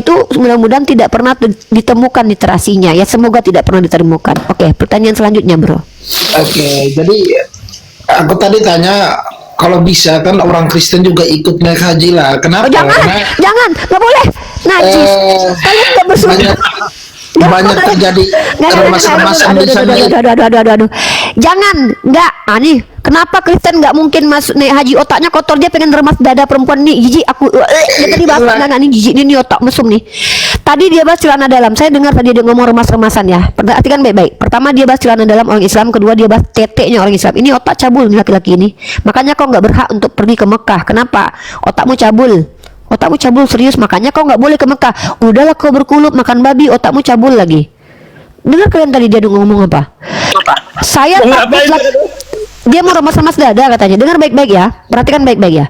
itu mudah-mudahan tidak pernah ditemukan literasinya ya, semoga tidak pernah ditemukan. Oke, pertanyaan selanjutnya bro. Oke, jadi aku tadi tanya kalau bisa kan orang Kristen juga ikut naik haji lah. Kenapa? Jangan, nggak boleh. Najis. Kalian nggak bersuci. Banyak terjadi remas-remasan di sana. Aduh. Jangan, nggak. Nih, kenapa Kristen nggak mungkin masuk naik haji? Otaknya kotor, dia pengen remas dada perempuan nih. Jijik aku. Dia tadi bahas nggak nih jijik nih otak mesum nih. Tadi dia bahas celana dalam. Saya dengar tadi dia ngomong remas-remasan ya. Perhatikan baik-baik. Pertama dia bahas celana dalam orang Islam. Kedua dia bahas teteknya orang Islam. Ini otak cabul nih laki-laki ini. Makanya kau nggak berhak untuk pergi ke Mekah. Kenapa? Otakmu cabul. Otakmu cabul serius, makanya kau nggak boleh ke Mekah. Udahlah kau berkulup makan babi, otakmu cabul lagi. Dengar kalian tadi dia ngomong apa? Saya takut dia mau remas-remas dada katanya. Dengar baik-baik ya, perhatikan baik-baik ya.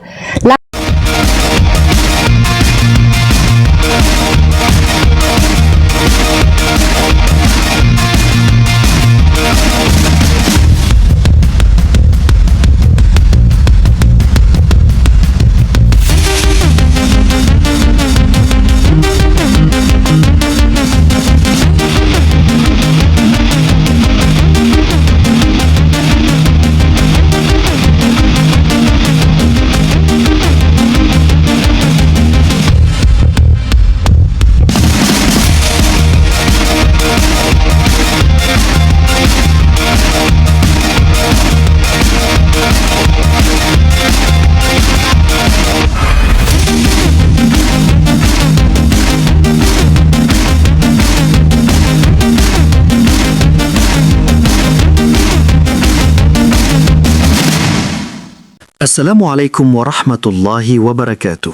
Assalamualaikum warahmatullahi wabarakatuh.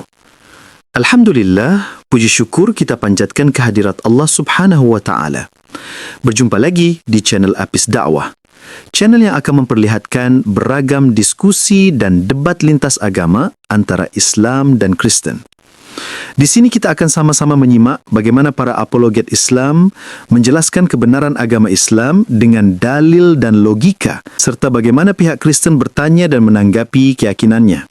Alhamdulillah, puji syukur kita panjatkan kehadirat Allah Subhanahu wa taala. Berjumpa lagi di channel Apis Dakwah. Channel yang akan memperlihatkan beragam diskusi dan debat lintas agama antara Islam dan Kristen. Di sini kita akan sama-sama menyimak bagaimana para apologet Islam menjelaskan kebenaran agama Islam dengan dalil dan logika, serta bagaimana pihak Kristen bertanya dan menanggapi keyakinannya.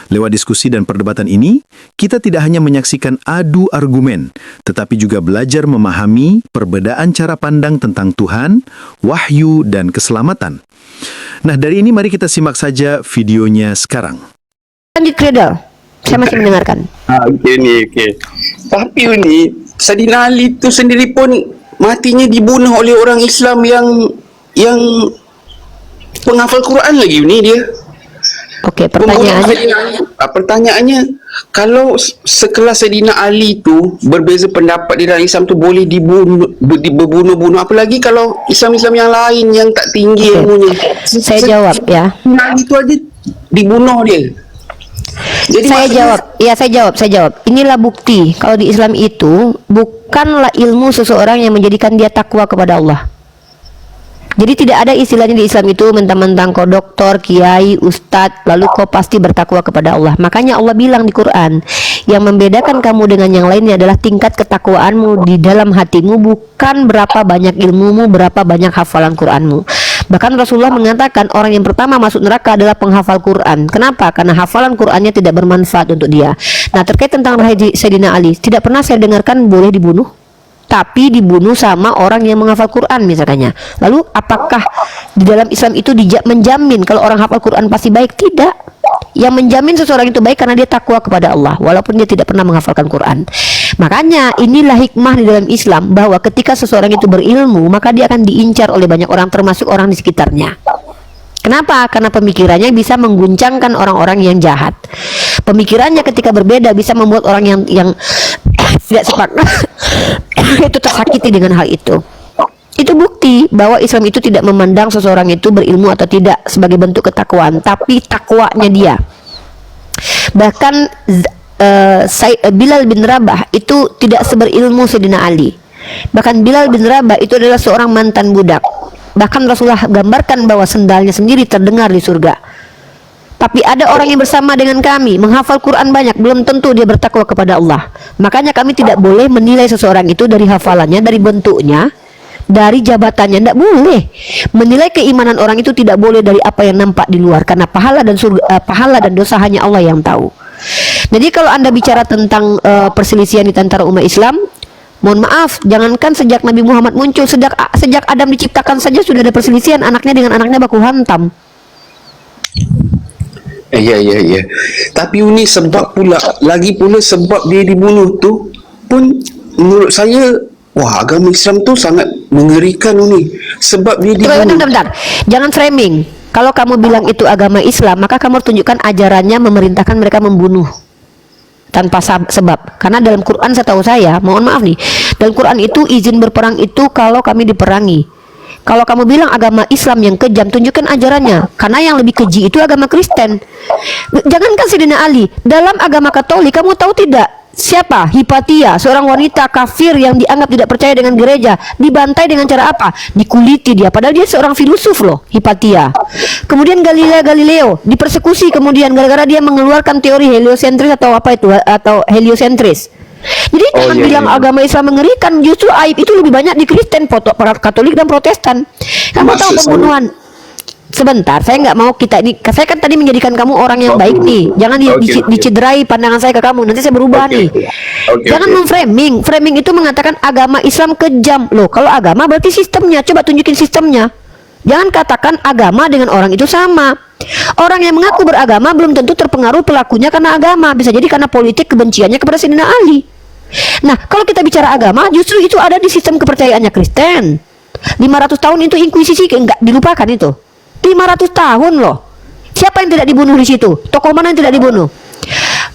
Lewat diskusi dan perdebatan ini, kita tidak hanya menyaksikan adu argumen, tetapi juga belajar memahami perbedaan cara pandang tentang Tuhan, wahyu, dan keselamatan. Nah, dari ini mari kita simak saja videonya sekarang. Lanjut Kredal. Saya masih mendengarkan. Okey. Tapi ini Saidina Ali itu sendiri pun matinya dibunuh oleh orang Islam yang penghafal Quran lagi ini dia. Okey, pertanyaannya kalau sekelas Saidina Ali itu berbeza pendapat di dalam Islam tu boleh dibunuh, apalagi kalau Islam-Islam yang lain yang tak tinggi ilmunya. Saya jawab ya. Ali itu aja dibunuh dia. Jadi saya jawab. Inilah bukti kalau di Islam itu bukanlah ilmu seseorang yang menjadikan dia takwa kepada Allah. Jadi tidak ada istilahnya di Islam itu mentang-mentang kau doktor, kiai, ustadz, lalu kau pasti bertakwa kepada Allah. Makanya Allah bilang di Quran, yang membedakan kamu dengan yang lainnya adalah tingkat ketakwaanmu di dalam hatimu, bukan berapa banyak ilmumu, berapa banyak hafalan Quranmu. Bahkan Rasulullah mengatakan orang yang pertama masuk neraka adalah penghafal Quran. Kenapa? Karena hafalan Qurannya tidak bermanfaat untuk dia. Nah, terkait tentang Sayyidina Ali, tidak pernah saya dengarkan boleh dibunuh, tapi dibunuh sama orang yang menghafal Quran misalnya. Lalu apakah di dalam Islam itu menjamin kalau orang hafal Quran pasti baik? Tidak. Yang menjamin seseorang itu baik karena dia takwa kepada Allah walaupun dia tidak pernah menghafalkan Quran. Makanya inilah hikmah di dalam Islam, bahwa ketika seseorang itu berilmu maka dia akan diincar oleh banyak orang, termasuk orang di sekitarnya. Kenapa? Karena pemikirannya bisa mengguncangkan orang-orang yang jahat. Pemikirannya ketika berbeda bisa membuat orang yang tidak sepakat itu tersakiti dengan hal itu. Itu bukti bahwa Islam itu tidak memandang seseorang itu berilmu atau tidak sebagai bentuk ketakwaan, tapi takwanya dia. Bahkan Bilal bin Rabah itu tidak seberilmu Sayyidina Ali. Bahkan Bilal bin Rabah itu adalah seorang mantan budak. Bahkan Rasulullah gambarkan bahwa sendalnya sendiri terdengar di surga. Tapi ada orang yang bersama dengan kami menghafal Quran banyak, belum tentu dia bertakwa kepada Allah. Makanya kami tidak boleh menilai seseorang itu dari hafalannya, dari bentuknya, dari jabatannya. Tidak boleh menilai keimanan orang itu, tidak boleh dari apa yang nampak di luar, karena pahala dan dosa hanya Allah yang tahu. Jadi kalau Anda bicara tentang perselisihan di antara umat Islam, mohon maaf, jangankan sejak Nabi Muhammad muncul, sejak Adam diciptakan saja sudah ada perselisihan, anaknya dengan anaknya baku hantam. Ya. Tapi Uni sebab pula, lagi pula sebab dia dibunuh tu pun menurut saya, wah, agama Islam tu sangat mengerikan Uni. Sebab dia dibunuh. Bentar. Jangan framing. Kalau kamu bilang itu agama Islam, maka kamu harus tunjukkan ajarannya memerintahkan mereka membunuh tanpa sebab. Karena dalam Quran setahu saya, mohon maaf nih, dalam Quran itu izin berperang itu kalau kami diperangi. Kalau kamu bilang agama Islam yang kejam, tunjukkan ajarannya. Karena yang lebih keji itu agama Kristen. Jangankan Sayyidina Ali, dalam agama Katolik kamu tahu tidak siapa Hipatia, seorang wanita kafir yang dianggap tidak percaya dengan gereja, dibantai dengan cara apa? Dikuliti dia, padahal dia seorang filosof loh, Hipatia. Kemudian Galileo dipersekusi kemudian gara-gara dia mengeluarkan teori heliosentris atau apa itu, atau heliosentris. Jadi jangan bilang agama Islam mengerikan, justru aib itu lebih banyak di Kristen, Katolik dan Protestan. Kamu tahu pembunuhan. Sebentar, saya nggak mau kita ini. Saya kan tadi menjadikan kamu orang yang baik nih. Jangan dicederai pandangan saya ke kamu. Nanti saya berubah nih. Jangan memframing. Framing itu mengatakan agama Islam kejam. Loh, kalau agama berarti sistemnya. Coba tunjukin sistemnya. Jangan katakan agama dengan orang itu sama. Orang yang mengaku beragama belum tentu terpengaruh pelakunya karena agama. Bisa jadi karena politik kebenciannya kepada Sayyidina Ali. Nah, kalau kita bicara agama, justru itu ada di sistem kepercayaannya Kristen. 500 tahun itu inkuisisi enggak dilupakan itu. 500 tahun loh. Siapa yang tidak dibunuh di situ? Tokoh mana yang tidak dibunuh?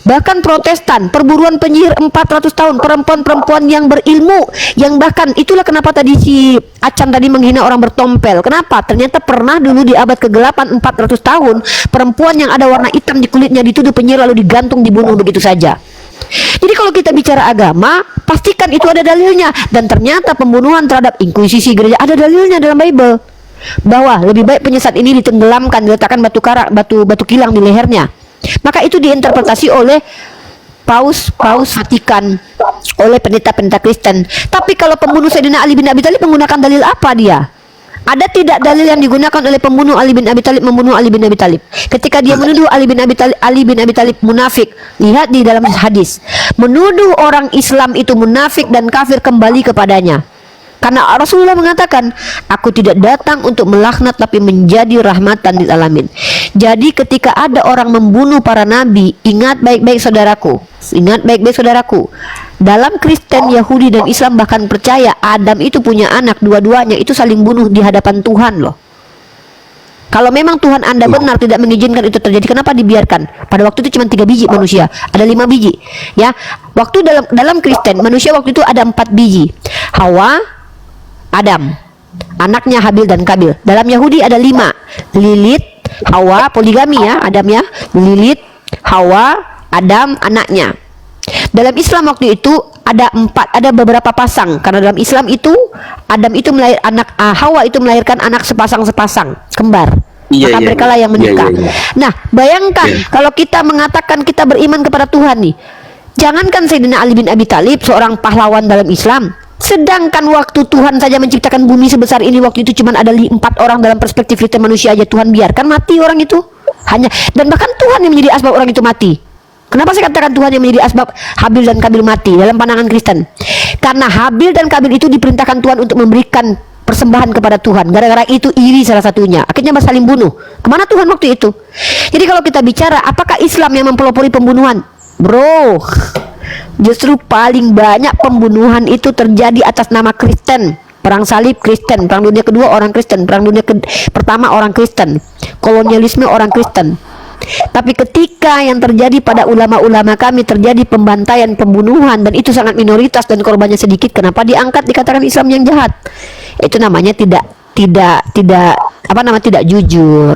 Bahkan Protestan, perburuan penyihir 400 tahun, perempuan-perempuan yang berilmu, yang bahkan itulah kenapa tadi si Acan tadi menghina orang bertompel. Kenapa? Ternyata pernah dulu di abad ke-8 400 tahun, perempuan yang ada warna hitam di kulitnya dituduh penyihir lalu digantung dibunuh begitu saja. Jadi kalau kita bicara agama, pastikan itu ada dalilnya. Dan ternyata pembunuhan terhadap inkuisisi gereja ada dalilnya dalam Bible. Bahwa lebih baik penyesat ini ditenggelamkan, diletakkan batu kilang di lehernya. Maka itu diinterpretasi oleh Paus Vatikan, oleh pendeta-pendeta Kristen. Tapi kalau pembunuh Sayyidina Ali bin Abi Thalib menggunakan dalil apa dia? Ada tidak dalil yang digunakan oleh pembunuh Ali bin Abi Thalib membunuh Ali bin Abi Thalib? Ketika dia menuduh Ali bin Abi Thalib munafik, lihat di dalam hadis, menuduh orang Islam itu munafik dan kafir kembali kepadanya. Karena Rasulullah mengatakan, aku tidak datang untuk melaknat tapi menjadi rahmatan lil alamin. Jadi ketika ada orang membunuh para nabi, ingat baik-baik saudaraku. Ingat baik-baik saudaraku. Dalam Kristen, Yahudi dan Islam bahkan percaya Adam itu punya anak, dua-duanya itu saling bunuh di hadapan Tuhan loh. Kalau memang Tuhan Anda benar tidak mengizinkan itu terjadi, kenapa dibiarkan? Pada waktu itu cuma 3 biji manusia, ada 5 biji. Ya, waktu dalam Kristen manusia waktu itu ada 4 biji. Hawa, Adam, anaknya Habil dan Kabil. Dalam Yahudi ada 5. Lilith, Hawa, poligami ya, Adam ya. Lilith, Hawa, Adam, anaknya. Dalam Islam waktu itu ada 4, ada beberapa pasang. Karena dalam Islam itu Adam itu Hawa itu melahirkan anak sepasang kembar. Maka mereka lah yang menikah. Nah, bayangkan kalau kita mengatakan kita beriman kepada Tuhan nih. Jangankan Sayyidina Ali bin Abi Thalib seorang pahlawan dalam Islam. Sedangkan waktu Tuhan saja menciptakan bumi sebesar ini, waktu itu cuma ada 4 orang dalam perspektif kita manusia aja, Tuhan biarkan mati orang itu. Dan bahkan Tuhan yang menjadi asbab orang itu mati. Kenapa saya katakan Tuhan yang menjadi asbab Habil dan Kabil mati dalam pandangan Kristen? Karena Habil dan Kabil itu diperintahkan Tuhan untuk memberikan persembahan kepada Tuhan. Gara-gara itu iri salah satunya, akhirnya saling bunuh. Kemana Tuhan waktu itu? Jadi kalau kita bicara apakah Islam yang mempelopori pembunuhan? Bro, justru paling banyak pembunuhan itu terjadi atas nama Kristen. Perang salib Kristen, perang dunia kedua orang Kristen, perang dunia pertama orang Kristen, kolonialisme orang Kristen. Tapi ketika yang terjadi pada ulama-ulama kami terjadi pembantaian, pembunuhan, dan itu sangat minoritas dan korbannya sedikit, kenapa diangkat dikatakan Islam yang jahat? Itu namanya tidak jujur.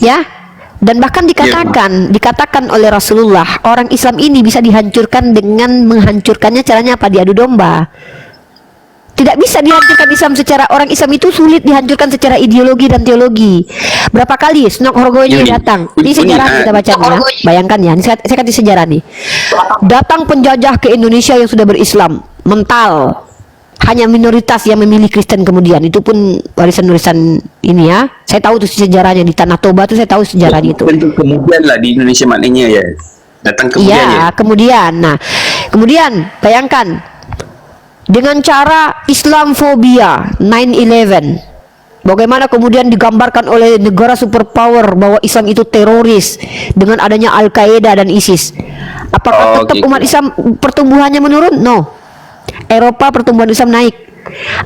Ya. Dan bahkan dikatakan oleh Rasulullah, orang Islam ini bisa dihancurkan dengan menghancurkannya caranya apa? Diadu domba. Tidak bisa dihancurkan Islam secara, orang Islam itu sulit dihancurkan secara ideologi dan teologi. Berapa kali Snok Horgoini datang? Ini sejarah kita baca ya. Bayangkan ya, saya kasih sejarah nih. Datang penjajah ke Indonesia yang sudah berislam, mental. Hanya minoritas yang memilih Kristen kemudian. Itu pun warisan-warisan ini ya. Saya tahu tuh sejarahnya di Tanah Toba tuh, saya tahu sejarahnya itu. Tentu kemudian lah di Indonesia maknanya ya. Datang kemudian Iya, ya. kemudian. Nah, kemudian bayangkan dengan cara Islamfobia 9/11. Bagaimana kemudian digambarkan oleh negara superpower bahwa Islam itu teroris dengan adanya Al-Qaeda dan ISIS. Apakah tetap gitu. umat Islam pertumbuhannya menurun? No. Eropa pertumbuhan Islam naik.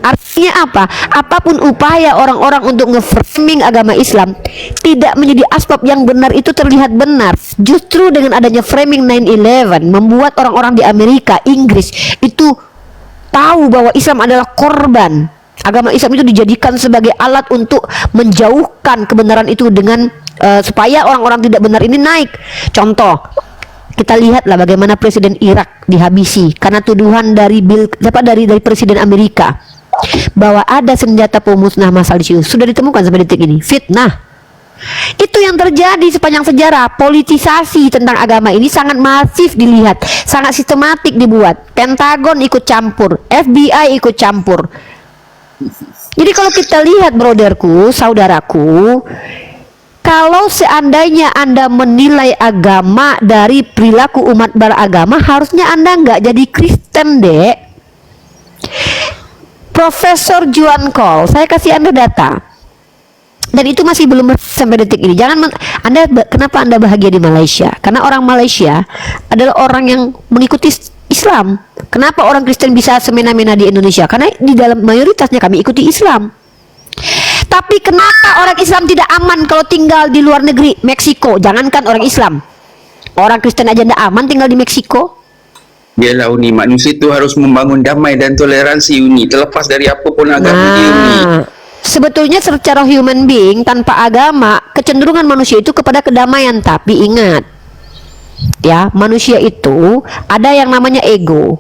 Artinya apa? Apapun upaya orang-orang untuk nge-framing agama Islam tidak menjadi asbab yang benar itu terlihat benar. Justru dengan adanya framing 9/11 membuat orang-orang di Amerika, Inggris itu tahu bahwa Islam adalah korban. Agama Islam itu dijadikan sebagai alat untuk menjauhkan kebenaran itu dengan supaya orang-orang tidak benar ini naik. Contoh, kita lihatlah bagaimana Presiden Irak dihabisi karena tuduhan dari dari Presiden Amerika bahwa ada senjata pemusnah massal di situ. Sudah ditemukan sampai detik ini. Fitnah. Itu yang terjadi sepanjang sejarah. Politisasi tentang agama ini sangat masif dilihat, sangat sistematik dibuat. Pentagon ikut campur, FBI ikut campur. Jadi kalau kita lihat brotherku, saudaraku, kalau seandainya Anda menilai agama dari perilaku umat beragama, harusnya Anda nggak jadi Kristen, Dek. Profesor Juan Cole, saya kasih Anda data. Dan itu masih belum sampai detik ini. Kenapa Anda bahagia di Malaysia? Karena orang Malaysia adalah orang yang mengikuti Islam. Kenapa orang Kristen bisa semena-mena di Indonesia? Karena di dalam mayoritasnya kami ikuti Islam. Tapi kenapa orang Islam tidak aman kalau tinggal di luar negeri? Meksiko, jangankan orang Islam, orang Kristen aja tidak aman tinggal di Meksiko. Biarlah Uni, manusia itu harus membangun damai dan toleransi Uni, terlepas dari apapun agama dia Uni. Sebetulnya secara human being tanpa agama, kecenderungan manusia itu kepada kedamaian. Tapi ingat, ya, manusia itu ada yang namanya ego.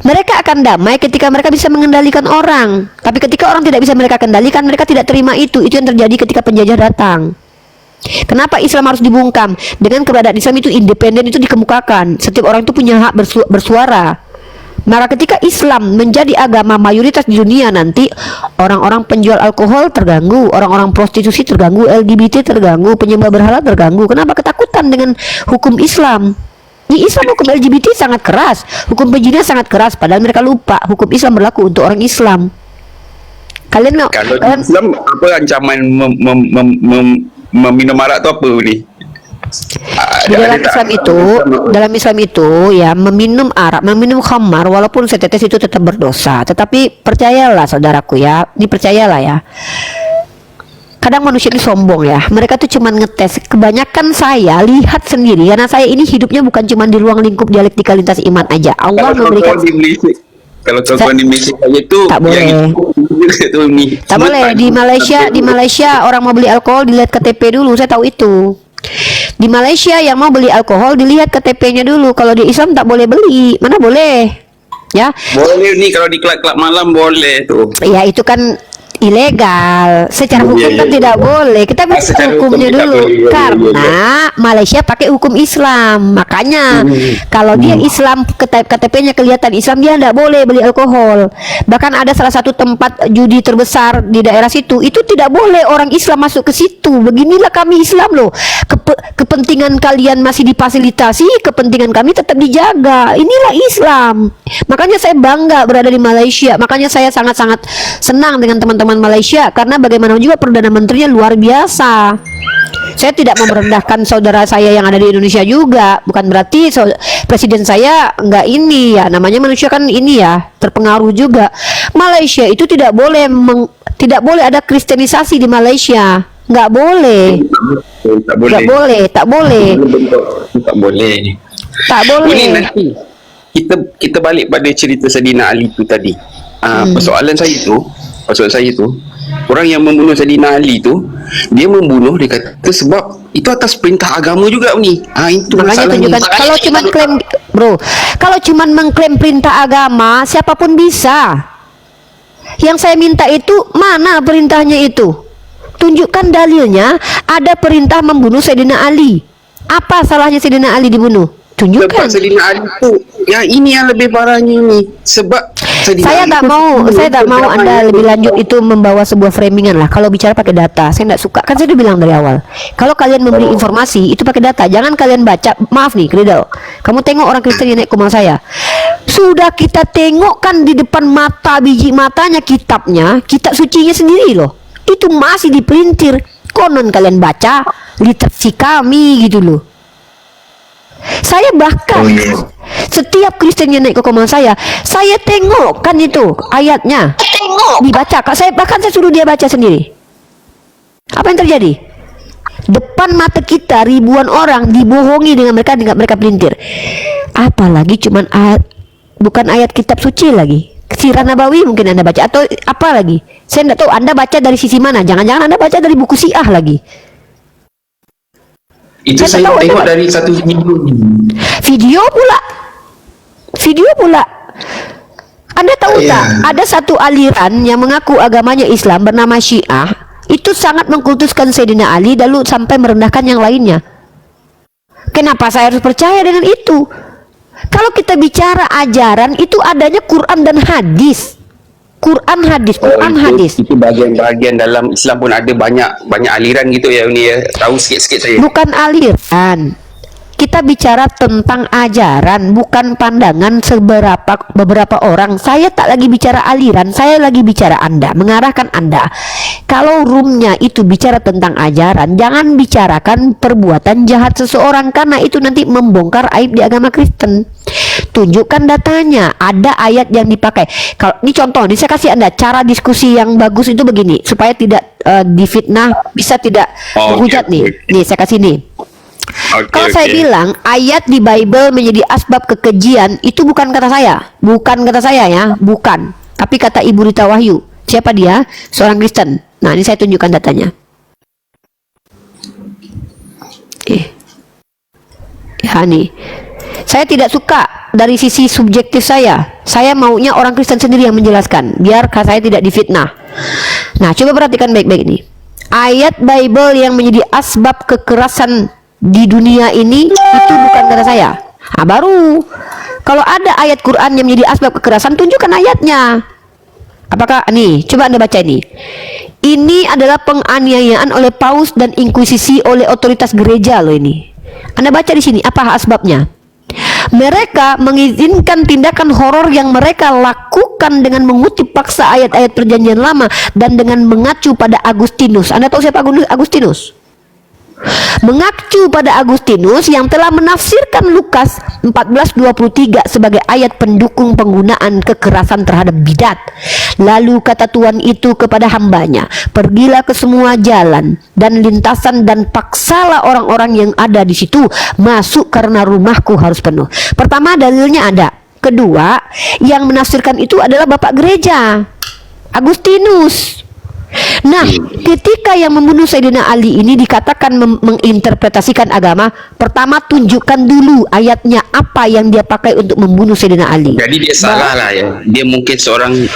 Mereka akan damai ketika mereka bisa mengendalikan orang. Tapi ketika orang tidak bisa mereka kendalikan, mereka tidak terima itu. Itu yang terjadi ketika penjajah datang. Kenapa Islam harus dibungkam? Dengan keberadaan Islam itu independen itu dikemukakan. Setiap orang itu punya hak bersuara. Maka ketika Islam menjadi agama mayoritas di dunia nanti, orang-orang penjual alkohol terganggu, orang-orang prostitusi terganggu, LGBT terganggu, penyembah berhala terganggu. Kenapa? Ketakutan dengan hukum Islam. Di Islam hukum LGBT sangat keras, hukum pezina sangat keras, padahal mereka lupa hukum Islam berlaku untuk orang Islam. Kalau Islam apa ancaman meminum arak tu apa ni? Dalam Islam itu ya, meminum arak, meminum khamar walaupun setetes itu tetap berdosa. Tetapi percayalah saudaraku ya, ini percayalah ya. Kadang manusia ini sombong ya. Mereka tuh cuman ngetes. Kebanyakan saya lihat sendiri karena saya ini hidupnya bukan cuma di ruang lingkup dialektika lintas iman aja. Allah memberikan. Kalau kawan di Malaysia itu tak boleh. Tak boleh di Malaysia orang mau beli alkohol dilihat KTP dulu. Saya tahu itu. Di Malaysia yang mau beli alkohol dilihat KTP-nya dulu. Kalau di Islam tak boleh beli. Mana boleh? Ya. Boleh nih kalau di klub-klub malam boleh tuh. Ya itu kan ilegal. Secara hukum kan tidak boleh. Kita bisa hukumnya dulu karena Malaysia pakai hukum Islam. Makanya kalau dia Islam, KTP-nya kelihatan Islam, dia tidak boleh beli alkohol. Bahkan ada salah satu tempat judi terbesar di daerah situ, itu tidak boleh orang Islam masuk ke situ. Beginilah kami Islam loh. Kepentingan kalian masih difasilitasi, kepentingan kami tetap dijaga. Inilah Islam. Makanya saya bangga berada di Malaysia. Makanya saya sangat-sangat senang dengan teman-teman Malaysia karena bagaimana juga Perdana Menterinya luar biasa. Saya tidak merendahkan saudara saya yang ada di Indonesia juga. Bukan berarti presiden saya enggak ini ya. Namanya manusia kan ini ya, terpengaruh juga. Malaysia itu tidak boleh ada kristenisasi di Malaysia. Enggak boleh. Tak boleh. Tak boleh. Ini nanti kita balik pada cerita Saidina Ali tu tadi. Persoalan saya tu orang yang membunuh Saidina Ali tu, dia membunuh, dia kata sebab itu atas perintah agama juga ni. Itu makanya tunjukkan. Kalau cuma klaim, bro, kalau cuma mengklaim perintah agama, siapapun bisa. Yang saya minta itu mana perintahnya itu? Tunjukkan dalilnya. Ada perintah membunuh Saidina Ali. Apa salahnya Saidina Ali dibunuh? Tunjukkan. Sayyidina Ali tu, yang ini yang lebih parahnya ni. Sebab Saya tak mau Anda lebih lanjut itu membawa sebuah framingan lah. Kalau bicara pakai data, saya tidak suka. Kan saya udah bilang dari awal. Kalau kalian memberi informasi itu pakai data. Jangan kalian baca. Maaf nih, Kredel. Kamu tengok orang Kristen yang naik ke rumah saya. Sudah kita tengokkan di depan mata, biji matanya kitabnya, kitab sucinya sendiri loh. Itu masih dipelintir. Konon kalian baca literasi kami gitu loh. Saya bahkan setiap Kristen yang naik ke komen saya tengok kan itu ayatnya dibaca. Saya suruh dia baca sendiri. Apa yang terjadi? Depan mata kita ribuan orang dibohongi dengan mereka pelintir. Apalagi cuman ayat, bukan ayat kitab suci lagi. Sirah Nabawi mungkin Anda baca atau apa lagi? Saya tidak tahu Anda baca dari sisi mana. Jangan-jangan Anda baca dari buku Syiah lagi. Itu saya tengok dari satu video pula. Anda tahu tak, ada satu aliran yang mengaku agamanya Islam bernama Syiah, itu sangat mengkultuskan Sayyidina Ali lalu sampai merendahkan yang lainnya. Kenapa saya harus percaya dengan itu? Kalau kita bicara ajaran, itu adanya Quran dan hadis. Quran hadis. Itu bagian-bagian dalam Islam pun ada banyak aliran gitu ya Uni ya. Tahu sikit-sikit saya. Bukan aliran. Kita bicara tentang ajaran, bukan pandangan beberapa orang. Saya tak lagi bicara aliran, saya lagi bicara Anda, mengarahkan Anda. Kalau roomnya itu bicara tentang ajaran, jangan bicarakan perbuatan jahat seseorang, karena itu nanti membongkar aib di agama Kristen. Tunjukkan datanya, ada ayat yang dipakai. Kalau ini contoh, ini saya kasih Anda cara diskusi yang bagus itu begini, supaya tidak difitnah, bisa tidak menghujat nih. Nih saya kasih nih. Kalau saya bilang ayat di Bible menjadi asbab kekejian, itu bukan kata saya ya, bukan. Tapi kata Ibu Rita Wahyu. Siapa dia? Seorang Kristen. Nah, ini saya tunjukkan datanya. Ya nih. Saya tidak suka dari sisi subjektif saya. Saya maunya orang Kristen sendiri yang menjelaskan, biar saya tidak difitnah. Nah, coba perhatikan baik-baik ini. Ayat Bible yang menjadi asbab kekerasan di dunia ini itu bukan kata saya. Nah, baru kalau ada ayat Quran yang menjadi asbab kekerasan, tunjukkan ayatnya. Apakah nih? Coba Anda baca ini. Ini adalah penganiayaan oleh paus dan inkuisisi oleh otoritas gereja loh ini. Anda baca di sini apa asbabnya? Mereka mengizinkan tindakan horor yang mereka lakukan dengan mengutip paksa ayat-ayat perjanjian lama dan dengan mengacu pada Agustinus. Anda tahu siapa Agustinus? Mengacu pada Agustinus yang telah menafsirkan Lukas 14:23 sebagai ayat pendukung penggunaan kekerasan terhadap bidat. Lalu kata Tuhan itu kepada hambanya, pergilah ke semua jalan dan lintasan dan paksalah orang-orang yang ada di situ masuk karena rumahku harus penuh. Pertama, dalilnya ada. Kedua, yang menafsirkan itu adalah Bapak Gereja, Agustinus. Nah, ketika yang membunuh Sayyidina Ali ini dikatakan menginterpretasikan agama, pertama tunjukkan dulu ayatnya apa yang dia pakai untuk membunuh Sayyidina Ali. Jadi dia salah lah ya. Dia mungkin seorang,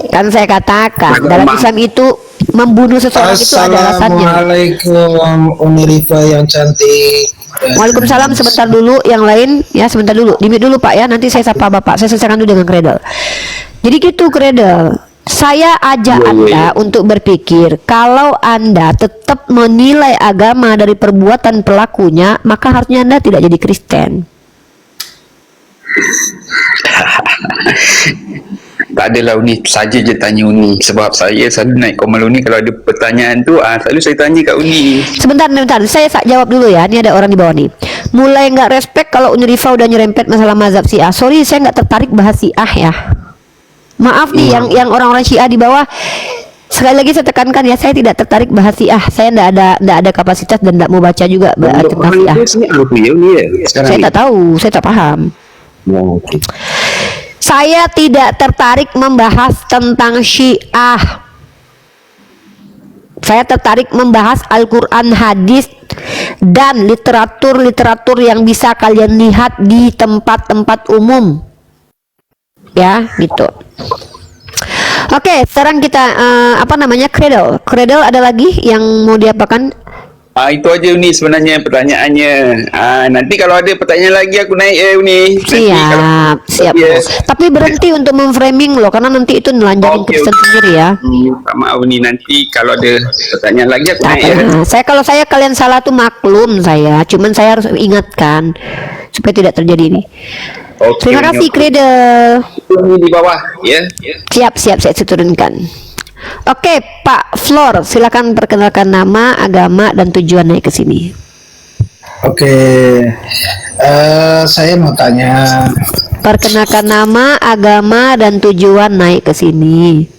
kan saya katakan dalam Islam itu membunuh seseorang itu ada alasannya. Assalamualaikum Umi Rifa yang cantik. Waalaikumsalam. Sebentar dulu, yang lain ya, sebentar dulu, limit dulu Pak ya, nanti saya sapa Bapak. Saya selesaikan dulu dengan Kredel. Jadi gitu Kredel. Saya ajak Anda untuk berpikir, kalau Anda tetap menilai agama dari perbuatan pelakunya, maka harusnya Anda tidak jadi Kristen. tak adalah Uni, saja je tanya Uni. Sebab saya selalu naik Komal Uni, kalau ada pertanyaan tu selalu saya tanya kat Uni. Sebentar, saya jawab dulu ya. Ini ada orang di bawah nih. Mulai nggak respect kalau Uni Rifa udah nyerempet masalah mazhab Syiah. Sorry, saya nggak tertarik bahas Syiah ya. Maaf nih yang orang-orang Syiah di bawah. Sekali lagi saya tekankan ya, saya tidak tertarik bahas Syiah. Saya tidak ada kapasitas dan tidak mau baca juga tentang Syiah. Saya tak tahu, saya tak paham. Saya tidak tertarik membahas tentang Syiah. Saya tertarik membahas Al-Quran, hadis, dan literatur yang bisa kalian lihat di tempat-tempat umum. Ya, gitu. Oke, sekarang kita Kredel ada lagi yang mau diapakan? Itu aja Uni sebenarnya pertanyaannya. Nanti kalau ada pertanyaan lagi aku naik Uni. Siap. Tapi berhenti untuk memframing loh, karena nanti itu nelanjangin Kristen sendiri ya. Maaf Uni, nanti kalau ada pertanyaan lagi aku naik ya. Kalau saya kalian salah tuh maklum saya, cuman saya harus ingatkan supaya tidak terjadi ini. Terima kasih Cradle. Ini di bawah ya. Siap, saya turunkan. Oke, Pak Flor, silakan perkenalkan nama, agama, dan tujuan naik ke sini. Oke, saya mau tanya. Perkenalkan nama, agama, dan tujuan naik ke sini.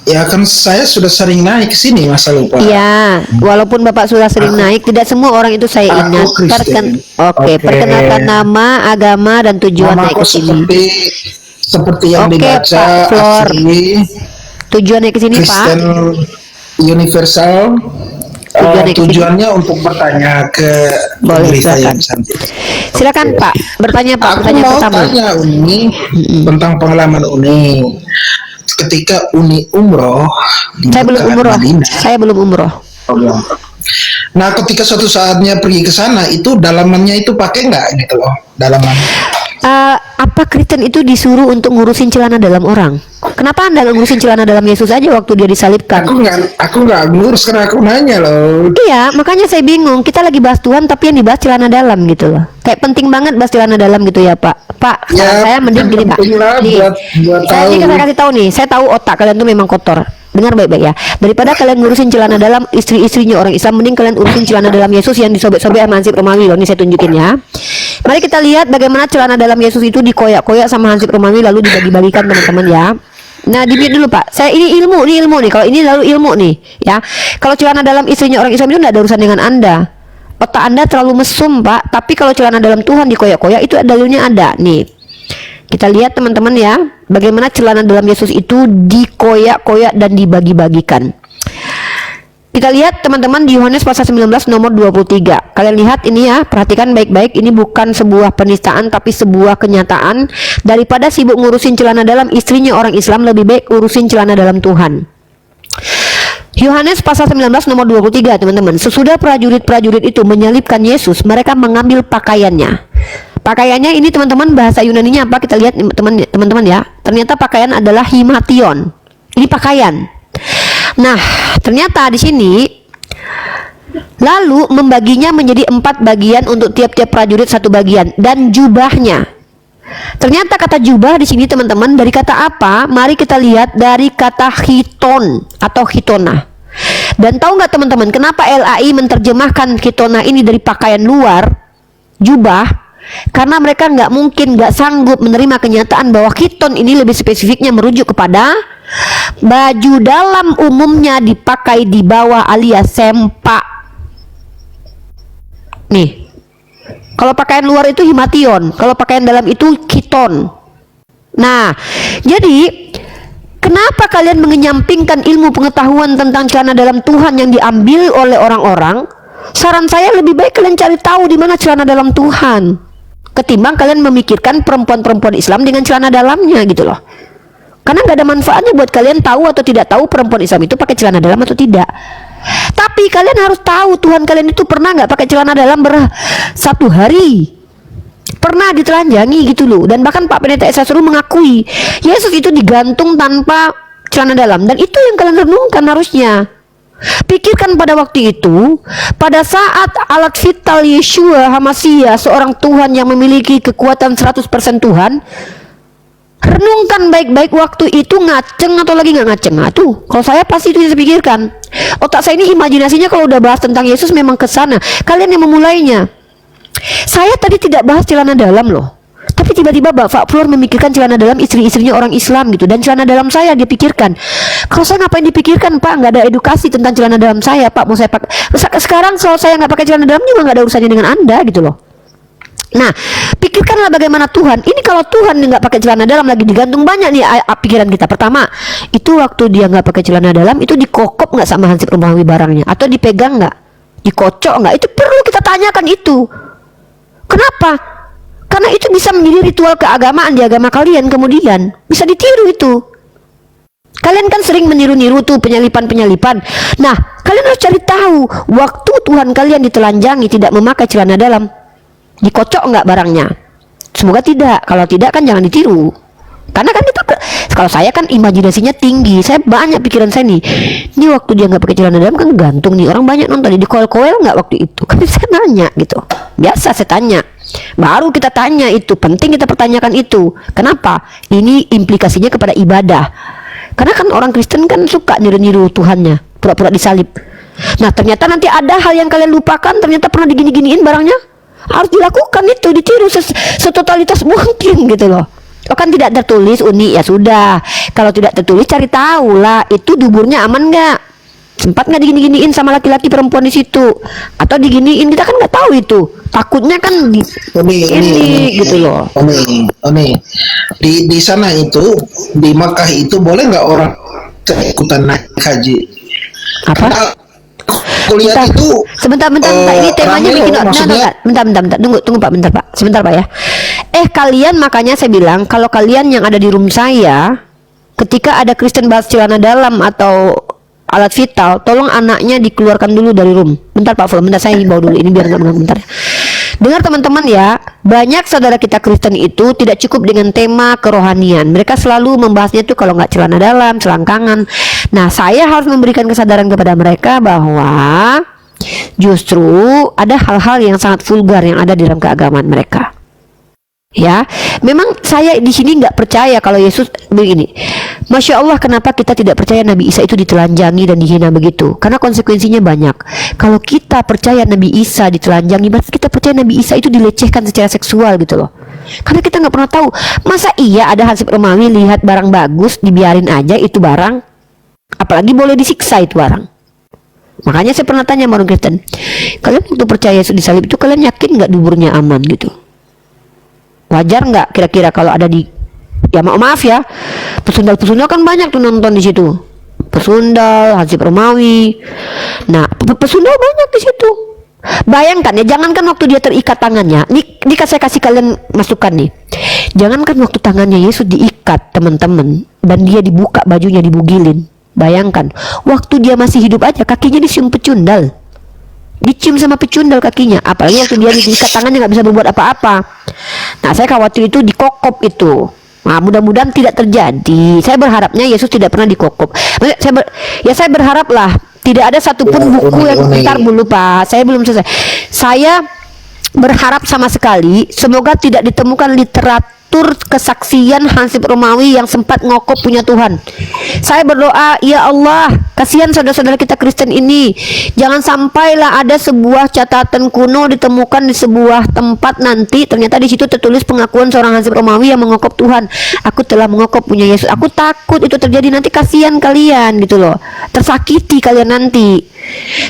Ya kan saya sudah sering naik ke sini, masa lupa? Iya, walaupun Bapak sudah sering naik, tidak semua orang itu saya ingat. Oke, perkenalkan nama, agama, dan tujuan naik ke sini. Seperti yang dibaca Pak Flor. asli. Tujuan naik ke sini, Kristen Pak. Universal. Tujuannya untuk bertanya ke pemerintah yang cantik. Silakan Pak, bertanya Pak. Aku mau tanya Uni tentang pengalaman Uni ketika Uni umroh di Saya belum umroh. Madinah. Saya belum umroh. Nah, ketika suatu saatnya pergi ke sana, itu dalamannya itu pakai nggak gitu loh, dalaman? Apa Kristen itu disuruh untuk ngurusin celana dalam orang? Kenapa Anda nggak ngurusin celana dalam Yesus aja waktu dia disalibkan? Aku nggak ngurus karena aku nanya loh. Iya, makanya saya bingung. Kita lagi bahas Tuhan tapi yang dibahas celana dalam gitu loh. Kayak penting banget bahas celana dalam gitu ya Pak. Pak, Ya, saya mending gini Pak. buat Saya kasih tahu nih. Saya tahu otak kalian tuh memang kotor. Dengar baik-baik ya. Daripada kalian ngurusin celana dalam istri-istrinya orang Islam, mending kalian urusin celana dalam Yesus yang disobek-sobek sama Hansip Romawi loh. Ini saya tunjukin ya. Mari kita lihat bagaimana celana dalam Yesus itu dikoyak-koyak sama Hansip Romawi lalu dibagi-bagikan teman-teman ya. Nah, dilihat dulu Pak. Saya ini ilmu nih. Kalau ini lalu ilmu nih, ya. Kalau celana dalam istrinya orang Islam itu tidak ada urusan dengan Anda. Otak Anda terlalu mesum, Pak. Tapi kalau celana dalam Tuhan dikoyak-koyak itu dalilnya ada. Nih. Kita lihat teman-teman ya, bagaimana celana dalam Yesus itu dikoyak-koyak dan dibagi-bagikan. Kita lihat teman-teman di Yohanes pasal 19 nomor 23. Kalian lihat ini ya, perhatikan baik-baik. Ini bukan sebuah penistaan tapi sebuah kenyataan. Daripada sibuk ngurusin celana dalam istrinya orang Islam, lebih baik urusin celana dalam Tuhan. Yohanes pasal 19 nomor 23 teman-teman. Sesudah prajurit-prajurit itu menyalibkan Yesus, mereka mengambil pakaiannya. Pakaiannya ini teman-teman bahasa Yunaninya apa? Kita lihat teman-teman ya. Ternyata pakaian adalah himation. Ini pakaian. Nah, ternyata di sini lalu membaginya menjadi 4 bagian untuk tiap-tiap prajurit 1 bagian dan jubahnya. Ternyata kata jubah di sini teman-teman dari kata apa? Mari kita lihat dari kata chiton atau chitona. Dan tahu nggak teman-teman kenapa LAI menerjemahkan chitona ini dari pakaian luar, jubah? Karena mereka nggak sanggup menerima kenyataan bahwa chiton ini lebih spesifiknya merujuk kepada baju dalam umumnya dipakai di bawah alias sempak. Nih, kalau pakaian luar itu himation, kalau pakaian dalam itu chiton. Nah, jadi kenapa kalian mengenyampingkan ilmu pengetahuan tentang celana dalam Tuhan yang diambil oleh orang-orang? Saran saya lebih baik kalian cari tahu di mana celana dalam Tuhan, ketimbang kalian memikirkan perempuan-perempuan Islam dengan celana dalamnya gitu loh. Karena nggak ada manfaatnya buat kalian tahu atau tidak tahu perempuan Islam itu pakai celana dalam atau tidak. Tapi kalian harus tahu Tuhan kalian itu pernah nggak pakai celana dalam 1 hari. Pernah ditelanjangi gitu loh. Dan bahkan Pak Pendeta Esa Seru mengakui Yesus itu digantung tanpa celana dalam. Dan itu yang kalian renungkan harusnya. Pikirkan pada waktu itu, pada saat alat vital Yeshua Hamasia, seorang Tuhan yang memiliki kekuatan 100% Tuhan, renungkan baik-baik waktu itu ngaceng atau lagi nggak ngaceng. Nah tuh, kalau saya pasti itu yang saya pikirkan. Otak saya ini imajinasinya kalau udah bahas tentang Yesus memang ke sana. Kalian yang memulainya. Saya tadi tidak bahas celana dalam loh. Tapi tiba-tiba Bapak Flor memikirkan celana dalam istri-istrinya orang Islam gitu. Dan celana dalam saya dipikirkan. Kalau saya ngapain dipikirkan Pak? Nggak ada edukasi tentang celana dalam saya Pak. Mau saya pakai. Sekarang kalau saya nggak pakai celana dalam juga nggak ada urusannya dengan Anda gitu loh. Nah, pikirkanlah bagaimana Tuhan. Ini kalau Tuhan nggak pakai celana dalam lagi digantung banyak nih pikiran kita. Pertama, itu waktu dia nggak pakai celana dalam itu dikokop nggak sama Hansip Romawi barangnya? Atau dipegang nggak? Dikocok nggak? Itu perlu kita tanyakan itu. Kenapa? Karena itu bisa menjadi ritual keagamaan di agama kalian kemudian. Bisa ditiru itu. Kalian kan sering meniru-niru tuh penyalipan-penyalipan. Nah, kalian harus cari tahu waktu Tuhan kalian ditelanjangi tidak memakai celana dalam, dikocok nggak barangnya? Semoga tidak. Kalau tidak kan jangan ditiru. Karena kan kita, kalau saya kan imajinasinya tinggi, saya banyak pikiran saya nih. Ini waktu dia nggak pakai celana dalam kan gantung nih, orang banyak nonton, di koel-koel nggak waktu itu? Kan saya nanya gitu, biasa saya tanya. Baru kita tanya itu, penting kita pertanyakan itu. Kenapa? Ini implikasinya kepada ibadah. Karena kan orang Kristen kan suka niru-niru Tuhannya, pura-pura disalib. Nah ternyata nanti ada hal yang kalian lupakan, ternyata pernah digini-giniin barangnya. Harus dilakukan itu, ditiru setotalitas mungkin gitu loh. Oh kan tidak tertulis Uni, ya sudah. Kalau tidak tertulis cari tahu lah itu duburnya aman nggak, sempat nggak digini-giniin sama laki-laki perempuan di situ, atau diginiin, kita kan nggak tahu itu. Takutnya kan ini gitu loh. Oni, di sana itu di Makkah itu boleh nggak orang ikutan naik haji? Apa? Karena kuliah Bentar. itu Sebentar, ini temanya rame bikin loh, maksudnya. bentar, tunggu Pak, bentar Pak, sebentar Pak ya. Kalian, makanya saya bilang kalau kalian yang ada di room saya, ketika ada Kristen bahas celana dalam atau alat vital, tolong anaknya dikeluarkan dulu dari room. Bentar Pak Ful, bentar saya himbau dulu ini biar nggak mengganggu. Bentar. Dengar teman-teman ya, banyak saudara kita Kristen itu tidak cukup dengan tema kerohanian. Mereka selalu membahasnya tuh kalau nggak celana dalam, selangkangan. Nah, saya harus memberikan kesadaran kepada mereka bahwa justru ada hal-hal yang sangat vulgar yang ada di dalam keagamaan mereka. Ya, memang saya di sini nggak percaya kalau Yesus begini. Masya Allah, kenapa kita tidak percaya Nabi Isa itu ditelanjangi dan dihina begitu? Karena konsekuensinya banyak. Kalau kita percaya Nabi Isa ditelanjangi, berarti kita percaya Nabi Isa itu dilecehkan secara seksual gitu loh. Karena kita nggak pernah tahu. Masa iya ada Hansip Romawi lihat barang bagus dibiarin aja itu barang? Apalagi boleh disiksa itu barang. Makanya saya pernah tanya sama orang Kristen, kalian waktu percaya Yesus disalib itu kalian yakin nggak duburnya aman gitu? Wajar nggak kira-kira kalau ada di, ya maaf ya, pesundal-pesundal kan banyak tuh nonton di situ, pesundal, Hansip Romawi. Nah, pesundal banyak di situ. Bayangkan ya, jangankan waktu dia terikat tangannya. Ini saya kasih kalian masukan nih. Jangankan waktu tangannya Yesus diikat teman-teman, dan dia dibuka bajunya dibugilin. Bayangkan, waktu dia masih hidup aja kakinya disium pecundal. Dicium sama pecundal kakinya, apalagi waktu dia diikat tangannya nggak bisa berbuat apa-apa. Nah, saya khawatir itu dikokop itu. Nah, mudah-mudahan tidak terjadi. Saya berharapnya Yesus tidak pernah dikokop. Saya berharap lah tidak ada satupun buku yang bentar dulu Pak. Saya belum selesai. Saya berharap sama sekali semoga tidak ditemukan literatur kesaksian Hansip Romawi yang sempat ngokop punya Tuhan. Saya berdoa, ya Allah, kasihan saudara-saudara kita Kristen ini, jangan sampailah ada sebuah catatan kuno ditemukan di sebuah tempat nanti ternyata di situ tertulis pengakuan seorang Hansip Romawi yang mengokop Tuhan. Aku telah mengokop punya Yesus. Aku takut itu terjadi nanti, kasihan kalian gitu loh, tersakiti kalian nanti.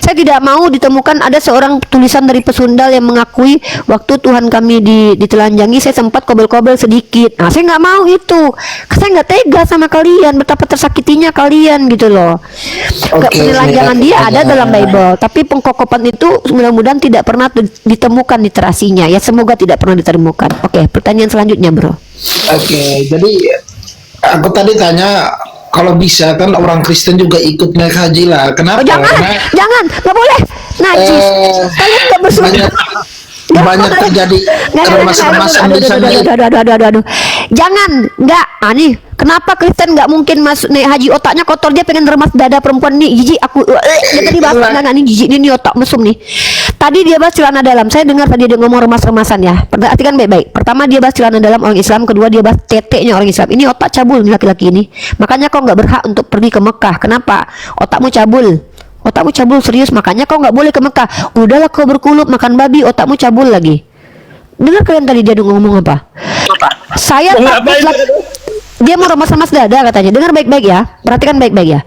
Saya tidak mau ditemukan ada seorang tulisan dari pesundal yang mengakui waktu Tuhan kami ditelanjangi saya sempat kobel-kobel sedikit. Nah, saya nggak mau itu. Saya nggak tega sama kalian, betapa tersakitinya kalian gitu loh. Penelanjangan dia ada dalam Bible, tapi pengkokopan itu mudah-mudahan tidak pernah ditemukan literasinya. Ya semoga tidak pernah ditemukan. Oke, pertanyaan selanjutnya bro. Oke, jadi aku tadi tanya kalau bisa kan orang Kristen juga ikut naik haji lah. Kenapa? Oh, jangan, nggak boleh. Najis. Kalian nggak bersuara. Banyak terjadi remas-remasan di sana. Aduh. Jangan, nggak. Nih, kenapa Kristen nggak mungkin masuk naik haji? Otaknya kotor, dia pengen remas dada perempuan nih. Jijik aku. Dia tadi bahas nggak nih jijik ini otak mesum nih. Tadi dia bahas celana dalam. Saya dengar tadi dia ngomong remas-remasan ya. Perhatikan baik-baik. Pertama dia bahas celana dalam orang Islam. Kedua dia bahas teteknya orang Islam. Ini otak cabul nih laki-laki ini. Makanya kau nggak berhak untuk pergi ke Mekah. Kenapa? Otakmu cabul. Otakmu cabul serius. Makanya kau nggak boleh ke Mekah. Udahlah kau berkulup makan babi. Otakmu cabul lagi. Dengar kalian tadi dia ngomong apa? Saya takut dia mau remas-remas dada katanya. Dengar baik-baik ya. Perhatikan baik-baik ya.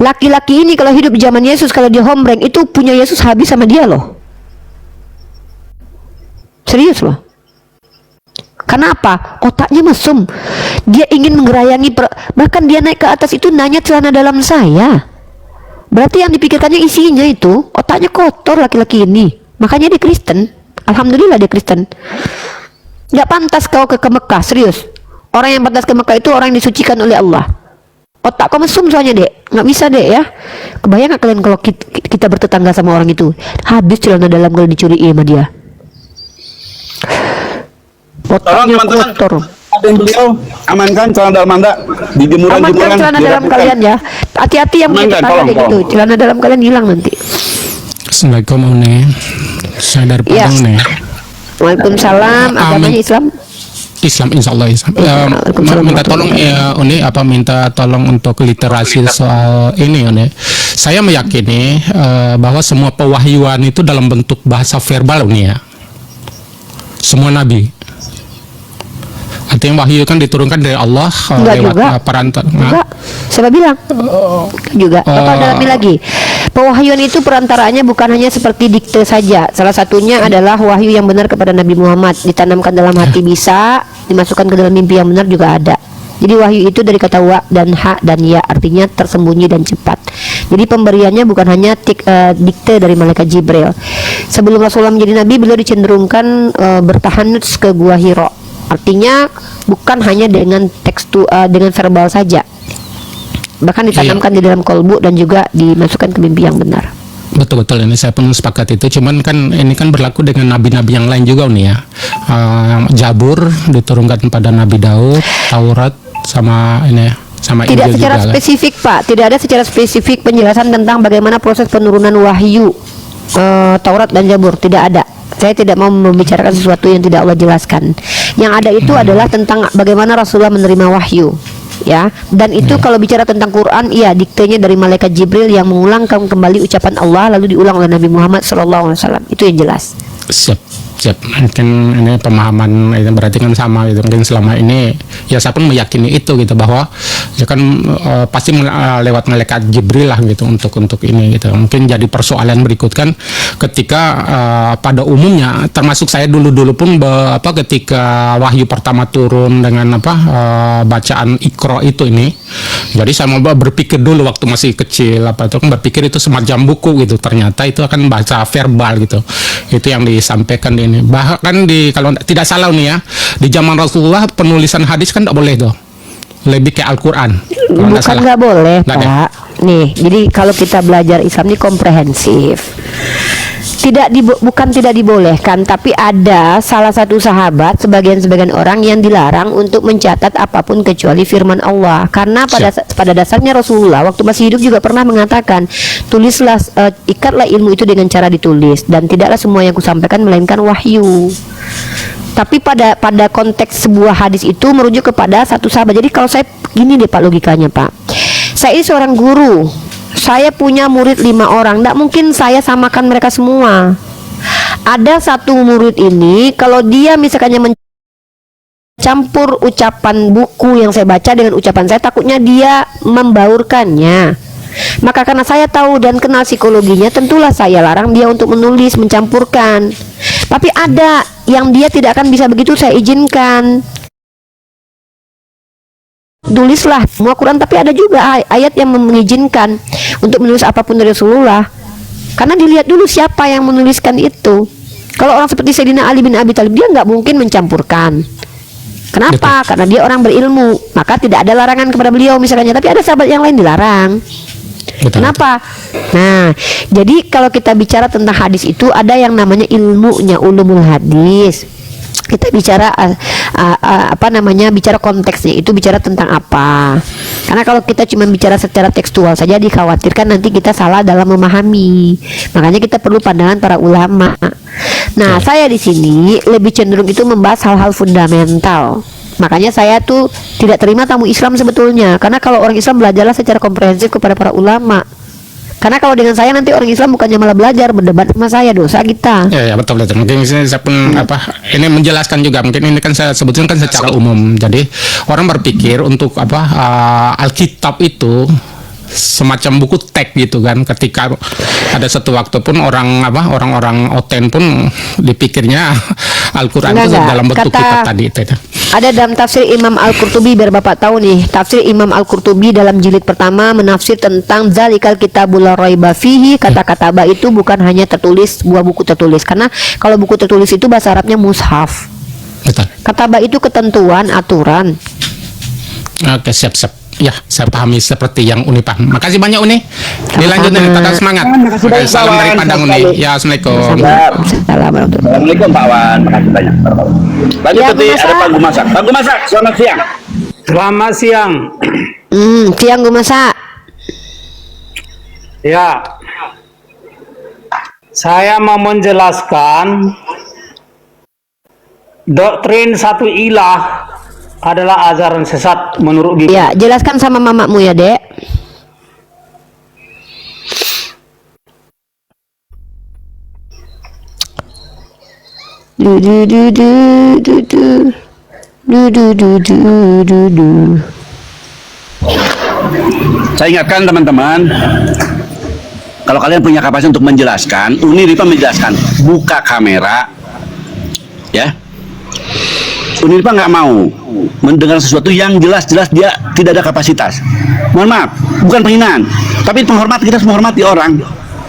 Laki-laki ini kalau hidup di zaman Yesus, kalau dia hombreng itu punya Yesus habis sama dia loh. Serius loh. Kenapa? Otaknya mesum. Dia ingin menggerayangi, bahkan dia naik ke atas itu nanya celana dalam saya. Berarti yang dipikirkannya isinya itu otaknya kotor laki-laki ini. Makanya dia Kristen. Alhamdulillah dia Kristen. Gak pantas kau ke Mekah, serius. Orang yang pantas ke Mekah itu orang yang disucikan oleh Allah. Otak kau mesum soalnya dek, nggak bisa dek ya. Kebayang nggak kalian kalau kita bertetangga sama orang itu, habis celana dalam kalau dicuri sama dia. Otaknya teman-teman. kotor. Ada yang beliau amankan celana dalam Anda di jemuran Amankan celana dalam kalian ya. Hati-hati yang punya Amankan, tetangga tolong, kayak gitu. tolong. Celana dalam kalian hilang nanti. Assalamualaikum Une. Saya dari Iya. Padang Une. Waalaikumsalam. Agamanya Amin. Islam. Islam, insya Allah Islam. Waalaikumsalam Minta tolong ya Une, minta tolong untuk literasi soal ini Une. Saya meyakini bahwa semua pewahyuan itu dalam bentuk bahasa verbal Une ya. Semua nabi. Artinya wahyu kan diturunkan dari Allah Enggak lewat juga. perantara. Enggak. Siapa bilang? Juga. Bapak dalami lagi. Pewahyuan itu perantaranya bukan hanya seperti dikte saja. Salah satunya adalah wahyu yang benar kepada Nabi Muhammad. Ditanamkan dalam hati bisa, dimasukkan ke dalam mimpi yang benar juga ada. Jadi wahyu itu dari kata wa dan ha dan ya, artinya tersembunyi dan cepat. Jadi pemberiannya bukan hanya dikte dari malaikat Jibril. Sebelum Rasulullah menjadi nabi, beliau dicenderungkan bertahanut ke Gua Hiro. Artinya bukan hanya dengan dengan verbal saja. Bahkan ditanamkan di dalam kolbu dan juga dimasukkan ke mimpi yang benar. Betul-betul, ini saya pun sepakat itu. Cuman kan ini kan berlaku dengan nabi-nabi yang lain juga nih ya. Jabur diturunkan pada Nabi Daud, Taurat sama ini sama Tidak Injil secara juga lah. spesifik Pak, tidak ada secara spesifik penjelasan tentang bagaimana proses penurunan wahyu Taurat dan Jabur, tidak ada. Saya tidak mau membicarakan sesuatu yang tidak Allah jelaskan. Yang ada itu adalah tentang bagaimana Rasulullah menerima wahyu, ya. Dan itu kalau bicara tentang Quran, iya diktenya dari malaikat Jibril yang mengulangkan kembali ucapan Allah lalu diulang oleh Nabi Muhammad SAW. Itu yang jelas. Siap. Mungkin ini pemahaman itu berarti kan sama gitu. Mungkin selama ini ya saya pun meyakini itu gitu, bahwa ya kan pasti lewat malaikat Jibril lah gitu untuk ini gitu. Mungkin jadi persoalan berikut kan ketika pada umumnya, termasuk saya dulu pun ketika wahyu pertama turun dengan bacaan Iqra itu ini. Jadi saya mau berpikir dulu waktu masih kecil itu kan berpikir itu semacam buku gitu. Ternyata itu akan bahasa verbal gitu. Itu yang disampaikan di ini. Bahkan kalau tidak salah nih ya, di zaman Rasulullah penulisan hadis kan tidak boleh tuh. Lebih kayak Al-Quran. Bukan nggak boleh Nggak ada. Pak. Nih, jadi kalau kita belajar Islam ini komprehensif. Bukan tidak dibolehkan, tapi ada salah satu sahabat, sebagian orang yang dilarang untuk mencatat apapun kecuali firman Allah. Karena pada dasarnya Rasulullah waktu masih hidup juga pernah mengatakan, tulislah, ikatlah ilmu itu dengan cara ditulis, dan tidaklah semua yang kusampaikan melainkan wahyu. Tapi pada konteks sebuah hadis itu merujuk kepada satu sahabat. Jadi kalau saya gini deh Pak, logikanya Pak, saya ini seorang guru, saya punya murid 5 orang, tidak mungkin saya samakan mereka semua. Ada satu murid ini, kalau dia misalkannya mencampur ucapan buku yang saya baca dengan ucapan saya, takutnya dia membaurkannya. Maka karena saya tahu dan kenal psikologinya, tentulah saya larang dia untuk menulis, mencampurkan. Tapi ada yang dia tidak akan bisa begitu, saya izinkan. Tulislah semua Quran, tapi ada juga ayat yang mengizinkan untuk menulis apapun dari Rasulullah. Karena dilihat dulu siapa yang menuliskan itu. Kalau orang seperti Sayyidina Ali bin Abi Thalib, dia nggak mungkin mencampurkan. Kenapa? Karena dia orang berilmu, maka tidak ada larangan kepada beliau misalnya. Tapi ada sahabat yang lain dilarang. Kenapa? Nah, jadi kalau kita bicara tentang hadis itu ada yang namanya ilmunya, ulumul hadis. Kita bicara bicara konteksnya, itu bicara tentang apa. Karena kalau kita cuma bicara secara tekstual saja, dikhawatirkan nanti kita salah dalam memahami. Makanya kita perlu pandangan para ulama. Nah, saya di sini lebih cenderung itu membahas hal-hal fundamental. Makanya saya tuh tidak terima tamu Islam sebetulnya. Karena kalau orang Islam belajarlah secara komprehensif kepada para ulama. Karena kalau dengan saya nanti orang Islam bukannya malah belajar, berdebat sama saya, dosa kita. Ya betul. Mungkin saya pun ini menjelaskan juga. Mungkin ini kan saya sebutkan kan secara umum. Jadi orang berpikir untuk Alkitab itu semacam buku teks gitu kan. Ketika ada satu waktu pun orang-orang oten pun dipikirnya Al-Quran itu dalam bentuk kitab tadi itu. Ada dalam tafsir Imam Al-Qurtubi, biar Bapak tahu nih, tafsir Imam Al-Qurtubi dalam jilid pertama menafsir tentang zalikal kitabul la raiba fihi. Kata-kata ba itu bukan hanya tertulis, buah buku tertulis. Karena kalau buku tertulis itu bahasa Arabnya mushaf. Betul. Kata ba itu ketentuan, aturan. Oke, siap. ya saya pahami seperti yang Uni paham. Makasih banyak Uni. Dilanjut nih, tetap semangat. Makasih banyak, Salam Pak dari Wan. Padang Uni. Ya, Assalamualaikum. Assalamualaikum. Assalamualaikum Pak Wan, makasih banyak. Lanjut Ya, nanti Gumasak. ada Pak Gumasak. Pak Gumasak, selamat siang. Selamat siang. Siang gue masak. Ya, saya mau menjelaskan doktrin satu ilah adalah ajaran sesat menurut Bibel. Ya, jelaskan sama mamamu ya, Dek. Du du du du du du. Du du du du du du. Saya ingatkan teman-teman, kalau kalian punya kapasitas untuk menjelaskan, Uni Rifa menjelaskan, buka kamera, ya. Uni Rifa nggak mau mendengar sesuatu yang jelas-jelas dia tidak ada kapasitas. Mohon maaf, bukan penghinaan, tapi penghormat, kita harus menghormati orang,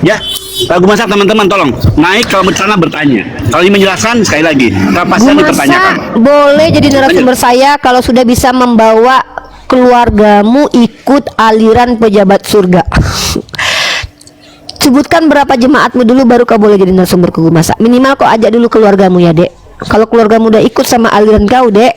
ya. Pak Gumasak, teman-teman tolong naik kalau bercanda bertanya. Kalau ingin menjelaskan sekali lagi, kapasitas Gue dipertanyakan. masak boleh jadi narasumber saya kalau sudah bisa membawa keluargamu ikut aliran pejabat surga. Sebutkan berapa jemaatmu dulu baru kau boleh jadi narasumber ke Gumasak. Minimal kau ajak dulu keluargamu ya, Dek. Kalau keluargamu udah ikut sama aliran kau, Dek,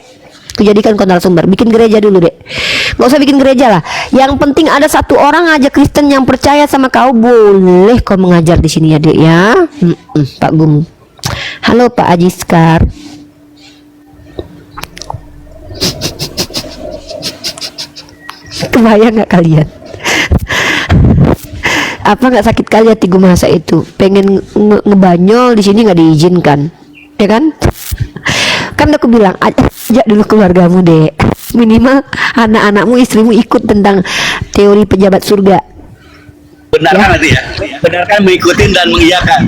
kau jadikan kau narasumber. Bikin gereja dulu, Dek. Gak usah bikin gereja lah. Yang penting ada satu orang aja Kristen yang percaya sama kau, boleh kau mengajar di sini ya, Dek ya. Pak Gum. Halo Pak Ajiskar. Kebayang nggak kalian? Apa nggak sakit kali hati gue masa itu? Pengen ngebanyol di sini nggak diizinkan, ya kan? Kan aku bilang ajak dulu keluargamu deh. Minimal anak-anakmu, istrimu ikut tentang teori pejabat surga. Benarkan nanti ya, benarkan mengikuti dan mengiyakan.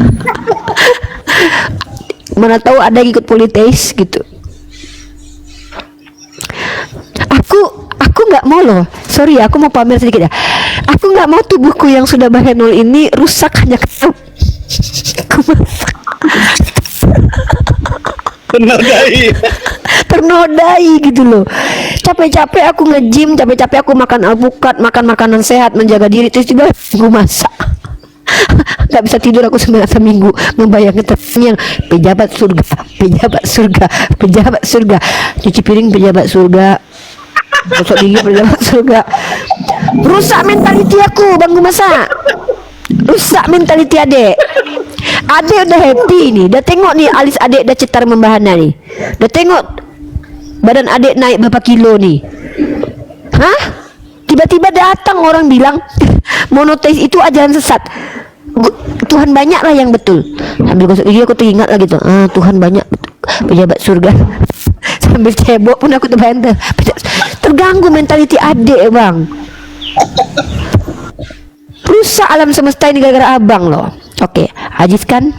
Mana tahu ada yang ikut politeis gitu. Aku nggak mau loh, sorry aku mau pamer sedikit ya. Aku nggak mau tubuhku yang sudah bahenol ini rusak hanya karena aku masak. Ternodai gitu loh. Capek-capek aku nge-gym, capek-capek aku makan alpukat, makan makanan sehat, menjaga diri, terus tiba aku masak. Gak bisa tidur aku seminggu ngebayangin yang pejabat surga, pejabat surga, pejabat surga, cuci piring pejabat surga, gosok gigi pejabat surga. Rusak mentality aku, Bang Gumasa. Rusak mentality adek. Adek udah happy nih, udah tengok nih alis adek udah cetar membahana nih, udah tengok badan adek naik berapa kilo nih. Hah? Tiba-tiba datang orang bilang monoteis itu ajaran sesat. Tuhan banyak lah yang betul. Sambil gosok gigi aku teringat lagi tuh, Tuhan banyak pejabat surga. Sambil cebok pun aku terbayang terganggu mentality adek, Bang. Rusak alam semesta ini gara-gara abang loh. Oke, Ajis kan?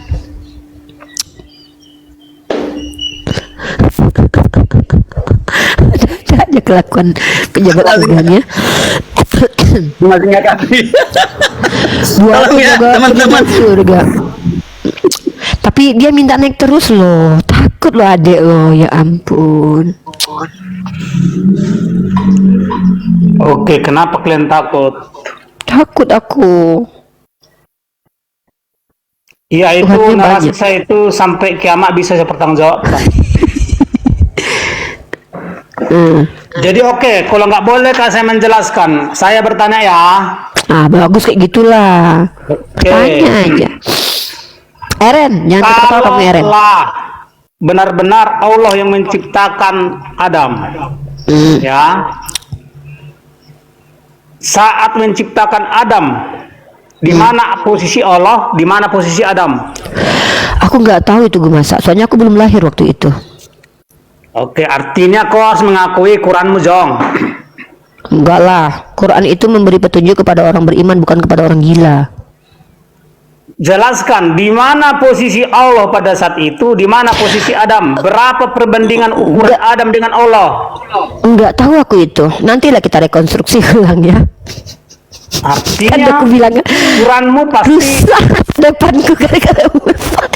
Ada aja kelakuan pejabat surganya. Masih nggak kasih. Buat Tolong ya, juga teman-teman. pejabat surga. Tapi dia minta naik terus loh. Takut loh adek loh, ya ampun. Oke, kenapa kalian takut? Takut aku. Ya itu Tuhannya narasi banyak. saya itu sampai kiamat bisa saya pertanggungjawabkan. Jadi oke, kalau nggak boleh kan saya menjelaskan. Saya bertanya ya. Bagus kayak gitulah. Oke. Tanya aja. Eren, jangan ketawa kamu Eren. Kalaulah benar-benar Allah yang menciptakan Adam, ya. Saat menciptakan Adam, di mana posisi Allah, di mana posisi Adam? Aku nggak tahu itu gue masak. Soalnya aku belum lahir waktu itu. Oke, artinya kau harus mengakui Quranmu, Jong. Enggak lah. Quran itu memberi petunjuk kepada orang beriman, bukan kepada orang gila. Jelaskan di mana posisi Allah pada saat itu, di mana posisi Adam, berapa perbandingan ukuran Adam dengan Allah. Enggak tahu aku itu. Nantilah kita rekonstruksi ulang ya. Kan Artinya aku bilang Quranmu pasti rusak depanku gara-gara rusak.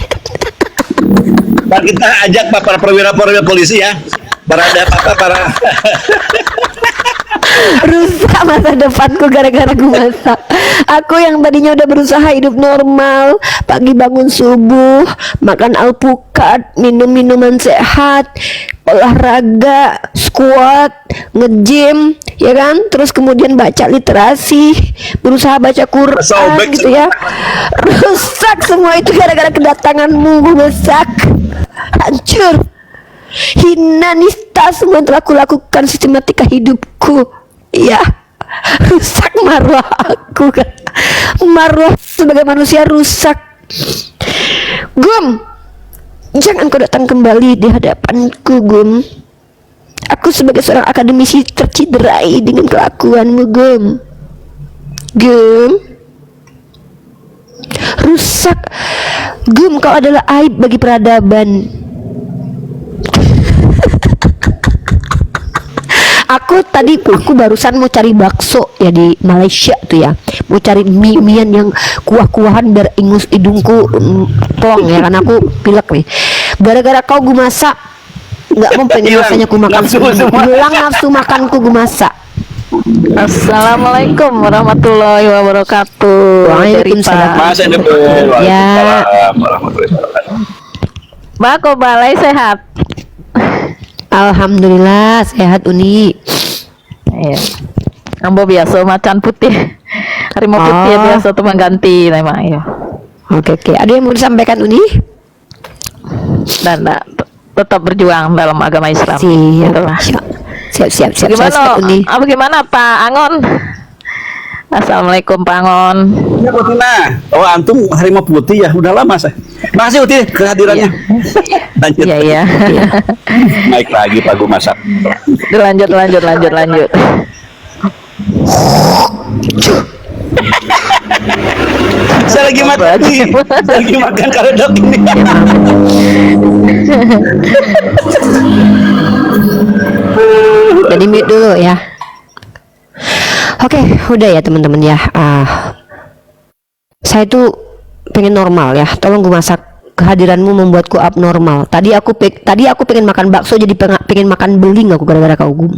Pak, kita ajak para perwira-perwira polisi ya. Para Rusak masa depanku gara-gara gue masak. Aku yang tadinya udah berusaha hidup normal, pagi bangun subuh, makan alpukat, minum minuman sehat, olahraga, squat, nge-gym, ya kan? Terus kemudian baca literasi, berusaha baca Quran Sobek gitu ya. Rusak semua itu gara-gara kedatanganmu. Gue masak hancur, hina, nista semua yang telah kulakukan sistematika hidupku. Iya, rusak marwah aku kan. Marwah sebagai manusia rusak. Gum, jangan kau datang kembali di hadapanku, Gum. Aku sebagai seorang akademisi terciderai dengan kelakuanmu, Gum. Gum, rusak. Gum, kau adalah aib bagi peradaban. Aku barusan mau cari bakso ya di Malaysia tuh ya, mau cari mie-mian yang kuah-kuahan biar ingus hidungku plong ya, karena aku pilek nih. Gara-gara kau gue masak, nggak mau pengen Hilang rasanya ku makan nafsu semua. semua. Hilang nafsu makanku gue masak. Assalamualaikum warahmatullahi wabarakatuh. Waalaikumsalam. Mas Endebel, waalaikumsalam warahmatullahi wabarakatuh. Mbak Kobalai sehat? Alhamdulillah sehat, Uni. Iya. Ambo biasa macan putih. Harimau putih Oh. biasa tuh mengganti nama ya. Oke. Ada yang mau disampaikan, Uni? Dan tetap berjuang dalam agama Islam. Siap. Itulah. Siap. Gimana? Uni. Bagaimana Pak Angon? Assalamualaikum Pak Angon. Ya Potina. Oh antum harimau putih ya, udah lama saya. Makasih Uti kehadirannya. Lanjut. Iya iya. Naik lagi Pak Gu masak. Lanjut. Saya lagi makan nih. Saya lagi makan karedok ini. Jadi mute dulu ya. Oke, udah ya teman-teman ya. Saya tuh pengen normal ya. Tolong gue masak. Kehadiranmu membuatku abnormal. Tadi aku pengen makan bakso, jadi pengen makan beling aku gara-gara kau, Gum.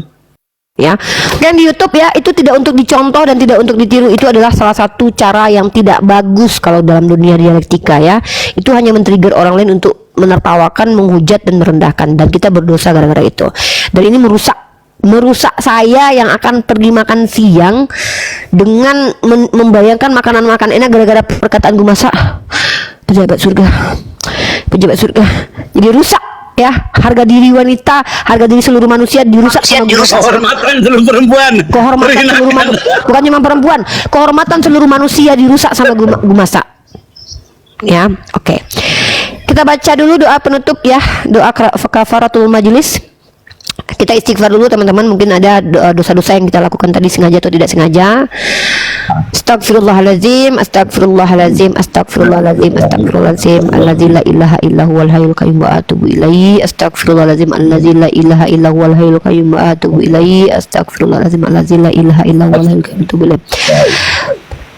Ya. Dan di YouTube ya, itu tidak untuk dicontoh dan tidak untuk ditiru. Itu adalah salah satu cara yang tidak bagus kalau dalam dunia dialektika ya. Itu hanya men-trigger orang lain untuk menertawakan, menghujat dan merendahkan, dan kita berdosa gara-gara itu. Dan ini merusak saya yang akan pergi makan siang dengan membayangkan makanan-makanan enak gara-gara perkataan gue masak. Pejabat surga. Jadi rusak ya, harga diri wanita, harga diri seluruh manusia dirusak sama gue masak. Kehormatan seluruh perempuan. Kehormatan seluruh manusia, bukan cuma perempuan, kehormatan seluruh manusia dirusak sama gue masak. Ya, oke. Kita baca dulu doa penutup ya, doa kafaratul majelis. Kita istighfar dulu teman-teman, mungkin ada dosa-dosa yang kita lakukan tadi sengaja atau tidak sengaja. Astagfirullahalazim, astagfirullahalazim, astagfirullahalazim, astagfirullahalazim, alladzi la ilaha illa huwal hayyul qayyum wa atubu ilaihi. Astagfirullahalazim, alladzi la ilaha illa huwal hayyul qayyum wa atubu ilaihi. Astagfirullahalazim, alladzi la ilaha illa huwal hayyul qayyum wa atubu ilaihi.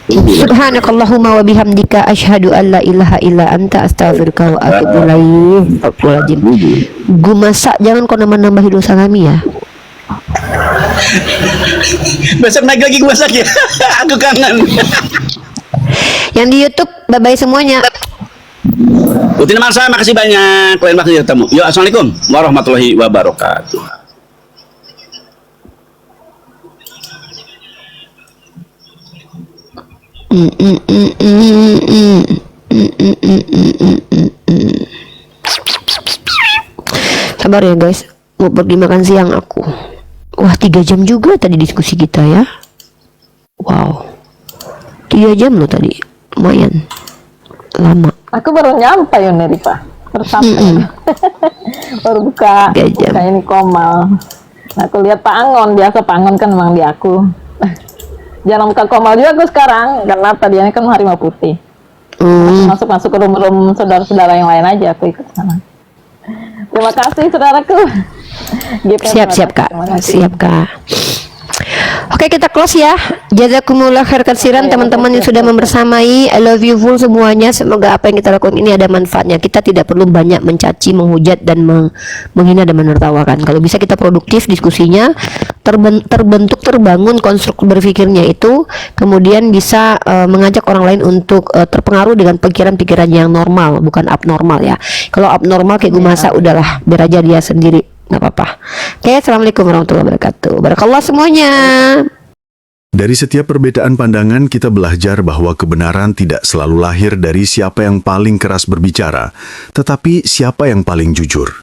Subhanakallahumma wa bihamdika asyhadu an la ilaha illa anta astaghfiruka wa atubu ilaik. Astagfirullahaladzim. Gue masak jangan kau nambah-nambahi dosa kami ya. Besok naik lagi gue masak ya. Aku kangen. Yang di YouTube bye-bye semuanya. Utina Marsa, makasih banyak. Lain waktu ketemu. Yuk, assalamualaikum warahmatullahi wabarakatuh. Sabar ya guys, mau pergi makan siang aku. Wah 3 jam juga tadi diskusi kita ya. Wow, 3 jam loh tadi, lumayan lama. Aku baru nyampe ya nih Pak. Baru sampai. Baru buka 3 jam. ini komal. Nah, aku lihat Pak Angon, biasa Pak Angon kan memang di aku. Jangan buka komal juga aku sekarang, karena tadinya kan harimau putih. Masuk ke room saudara-saudara yang lain aja, aku ikut sana. Terima kasih saudaraku. Siap Kak, siap Kak. Oke Oke, kita close ya. Jazakumullah khair katsiran teman-teman yang sudah membersamai. I love you full semuanya. Semoga apa yang kita lakukan ini ada manfaatnya. Kita tidak perlu banyak mencaci, menghujat dan menghina dan menertawakan. Kalau bisa kita produktif diskusinya, terbentuk, terbangun konstruk berpikirnya itu, kemudian bisa mengajak orang lain untuk terpengaruh dengan pikiran-pikiran yang normal, bukan abnormal ya. Kalau abnormal kayak gue masa udahlah, biar aja dia sendiri, nggak apa-apa. Oke, assalamualaikum warahmatullahi wabarakatuh. Barakallah semuanya. Dari setiap perbedaan pandangan, kita belajar bahwa kebenaran tidak selalu lahir dari siapa yang paling keras berbicara, tetapi siapa yang paling jujur.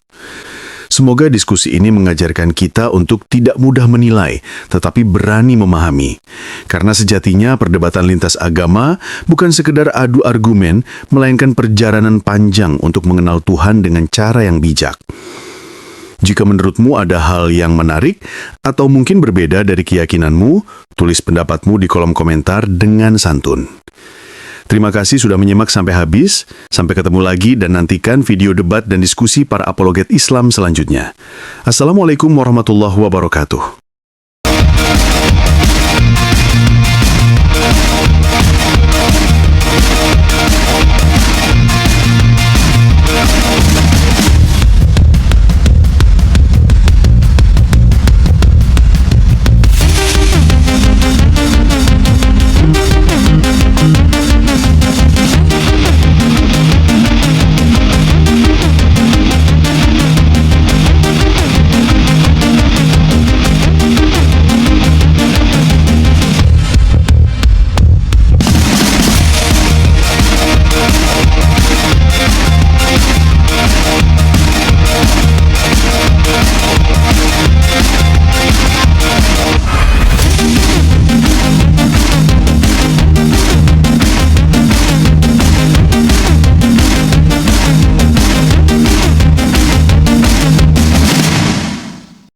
Semoga diskusi ini mengajarkan kita untuk tidak mudah menilai, tetapi berani memahami. Karena sejatinya perdebatan lintas agama bukan sekedar adu argumen, melainkan perjalanan panjang untuk mengenal Tuhan dengan cara yang bijak. Jika menurutmu ada hal yang menarik atau mungkin berbeda dari keyakinanmu, tulis pendapatmu di kolom komentar dengan santun. Terima kasih sudah menyimak sampai habis. Sampai ketemu lagi dan nantikan video debat dan diskusi para apologet Islam selanjutnya. Assalamualaikum warahmatullahi wabarakatuh.